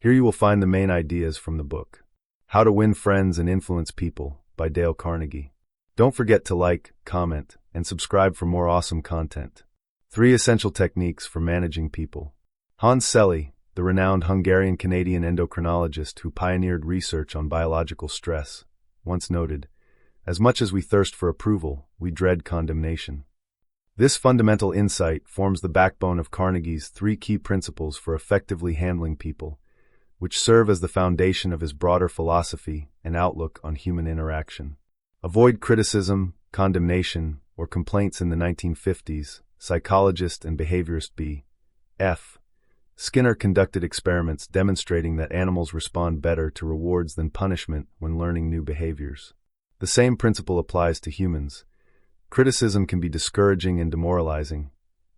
Here you will find the main ideas from the book. How to Win Friends and Influence People by Dale Carnegie. Don't forget to like, comment, and subscribe for more awesome content. 3 Essential Techniques for Managing People. Hans Selye, the renowned Hungarian-Canadian endocrinologist who pioneered research on biological stress, once noted, "As much as we thirst for approval, we dread condemnation." This fundamental insight forms the backbone of Carnegie's 3 key principles for effectively handling people, which serve as the foundation of his broader philosophy and outlook on human interaction. Avoid criticism, condemnation, or complaints. In the 1950s, psychologist and behaviorist B.F. Skinner conducted experiments demonstrating that animals respond better to rewards than punishment when learning new behaviors. The same principle applies to humans. Criticism can be discouraging and demoralizing,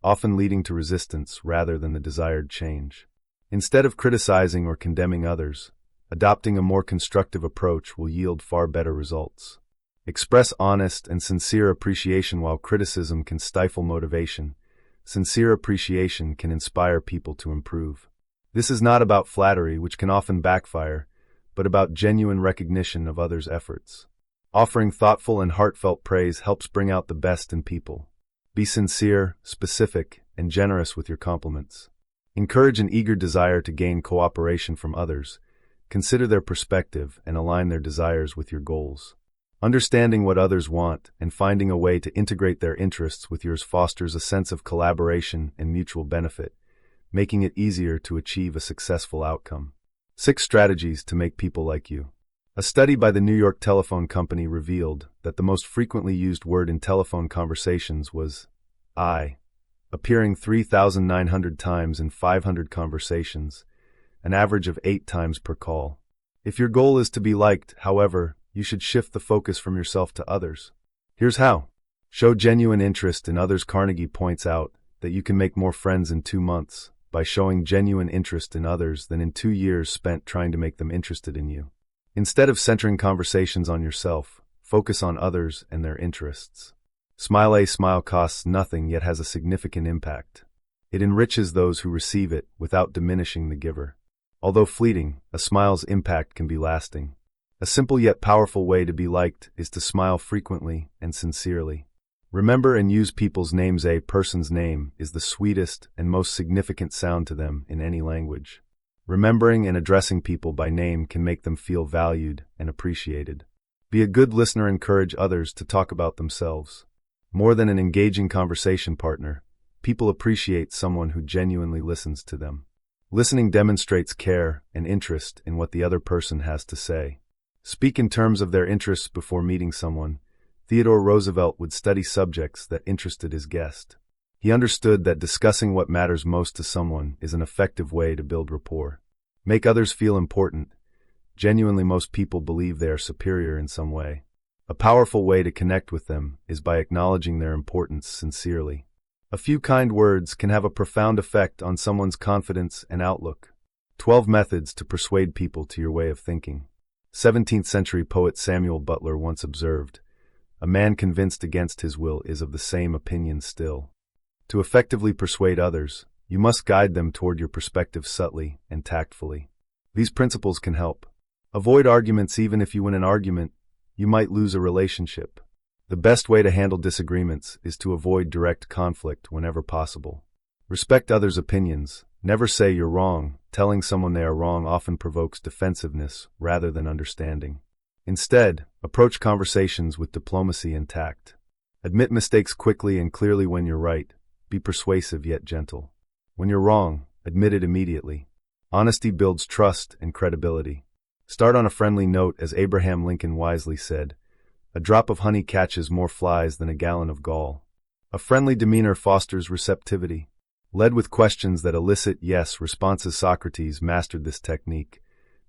often leading to resistance rather than the desired change. Instead of criticizing or condemning others, adopting a more constructive approach will yield far better results. Express honest and sincere appreciation. While criticism can stifle motivation, sincere appreciation can inspire people to improve. This is not about flattery, which can often backfire, but about genuine recognition of others' efforts. Offering thoughtful and heartfelt praise helps bring out the best in people. Be sincere, specific, and generous with your compliments. Encourage an eager desire to gain cooperation from others. Consider their perspective and align their desires with your goals. Understanding what others want and finding a way to integrate their interests with yours fosters a sense of collaboration and mutual benefit, making it easier to achieve a successful outcome. 6 strategies to make people like you. A study by the New York Telephone Company revealed that the most frequently used word in telephone conversations was "I," appearing 3,900 times in 500 conversations, an average of 8 times per call. If your goal is to be liked, however, you should shift the focus from yourself to others. Here's how. Show genuine interest in others. Carnegie points out that you can make more friends in 2 months by showing genuine interest in others than in 2 years spent trying to make them interested in you. Instead of centering conversations on yourself, focus on others and their interests. A smile costs nothing yet has a significant impact. It enriches those who receive it without diminishing the giver. Although fleeting, a smile's impact can be lasting. A simple yet powerful way to be liked is to smile frequently and sincerely. Remember and use people's names. A person's name is the sweetest and most significant sound to them in any language. Remembering and addressing people by name can make them feel valued and appreciated. Be a good listener. Encourage others to talk about themselves. More than an engaging conversation partner, people appreciate someone who genuinely listens to them. Listening demonstrates care and interest in what the other person has to say. Speak in terms of their interests. Before meeting someone, Theodore Roosevelt would study subjects that interested his guest. He understood that discussing what matters most to someone is an effective way to build rapport. Make others feel important. Genuinely, most people believe they are superior in some way. A powerful way to connect with them is by acknowledging their importance sincerely. A few kind words can have a profound effect on someone's confidence and outlook. 12 methods to persuade people to your way of thinking. 17th century poet Samuel Butler once observed, "A man convinced against his will is of the same opinion still." To effectively persuade others, you must guide them toward your perspective subtly and tactfully. These principles can help. Avoid arguments. Even if you win an argument, you might lose a relationship. The best way to handle disagreements is to avoid direct conflict whenever possible. Respect others' opinions. Never say you're wrong. Telling someone they are wrong often provokes defensiveness rather than understanding. Instead, approach conversations with diplomacy and tact. Admit mistakes quickly and clearly. When you're right, be persuasive yet gentle. When you're wrong, admit it immediately. Honesty builds trust and credibility. Start on a friendly note. As Abraham Lincoln wisely said, "A drop of honey catches more flies than a gallon of gall." A friendly demeanor fosters receptivity. Lead with questions that elicit yes responses. Socrates mastered this technique,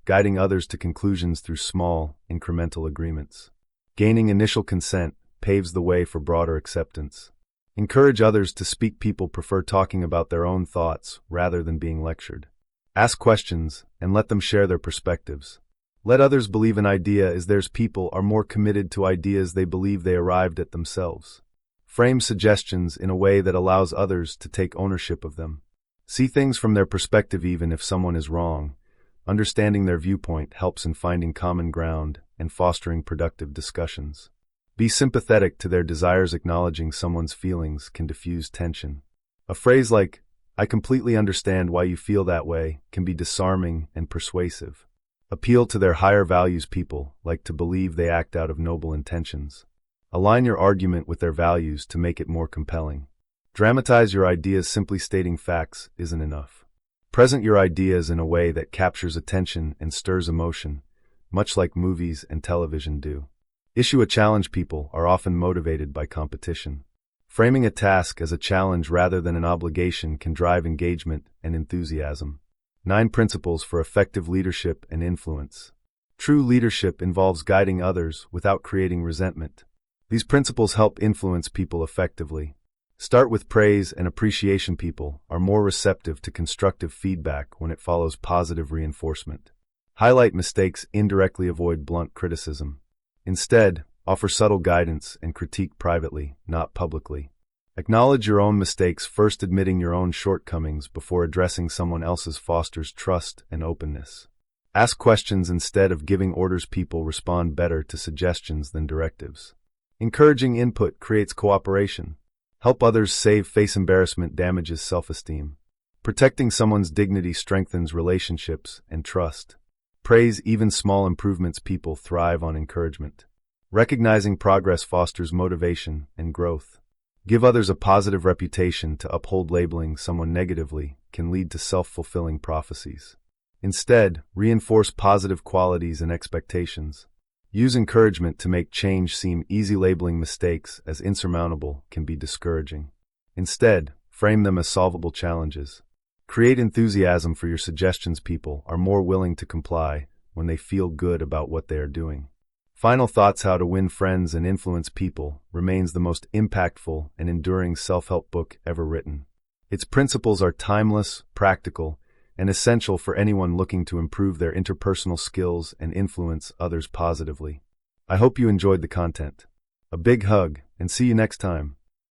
guiding others to conclusions through small, incremental agreements. Gaining initial consent paves the way for broader acceptance. Encourage others to speak. People prefer talking about their own thoughts rather than being lectured. Ask questions and let them share their perspectives. Let others believe an idea is theirs. People are more committed to ideas they believe they arrived at themselves. Frame suggestions in a way that allows others to take ownership of them. See things from their perspective. Even if someone is wrong, Understanding their viewpoint helps in finding common ground and fostering productive discussions. Be sympathetic to their desires. Acknowledging someone's feelings can diffuse tension. A phrase like, "I completely understand why you feel that way," can be disarming and persuasive. Appeal to their higher values. People like to believe they act out of noble intentions. Align your argument with their values to make it more compelling. Dramatize your ideas. Simply stating facts isn't enough. Present your ideas in a way that captures attention and stirs emotion, much like movies and television do. Issue a challenge. People are often motivated by competition. Framing a task as a challenge rather than an obligation can drive engagement and enthusiasm. 9 principles for effective leadership and influence. True leadership involves guiding others without creating resentment. These principles help influence people effectively. Start with praise and appreciation. People are more receptive to constructive feedback when it follows positive reinforcement. Highlight mistakes. Indirectly avoid blunt criticism. Instead, offer subtle guidance and critique privately, not publicly. Acknowledge your own mistakes first. Admitting your own shortcomings before addressing someone else's fosters trust and openness. Ask questions instead of giving orders. People respond better to suggestions than directives. Encouraging input creates cooperation. Help others save face. Embarrassment damages self-esteem. Protecting someone's dignity strengthens relationships and trust. Praise even small improvements. People thrive on encouragement. Recognizing progress fosters motivation and growth. Give others a positive reputation. To uphold labeling someone negatively can lead to self-fulfilling prophecies. Instead, reinforce positive qualities and expectations. Use encouragement to make change seem easy. Labeling mistakes as insurmountable can be discouraging. Instead, frame them as solvable challenges. Create enthusiasm for your suggestions. People are more willing to comply when they feel good about what they are doing. Final thoughts. How to Win Friends and Influence People remains the most impactful and enduring self-help book ever written. Its principles are timeless, practical, and essential for anyone looking to improve their interpersonal skills and influence others positively. I hope you enjoyed the content. A big hug, and see you next time.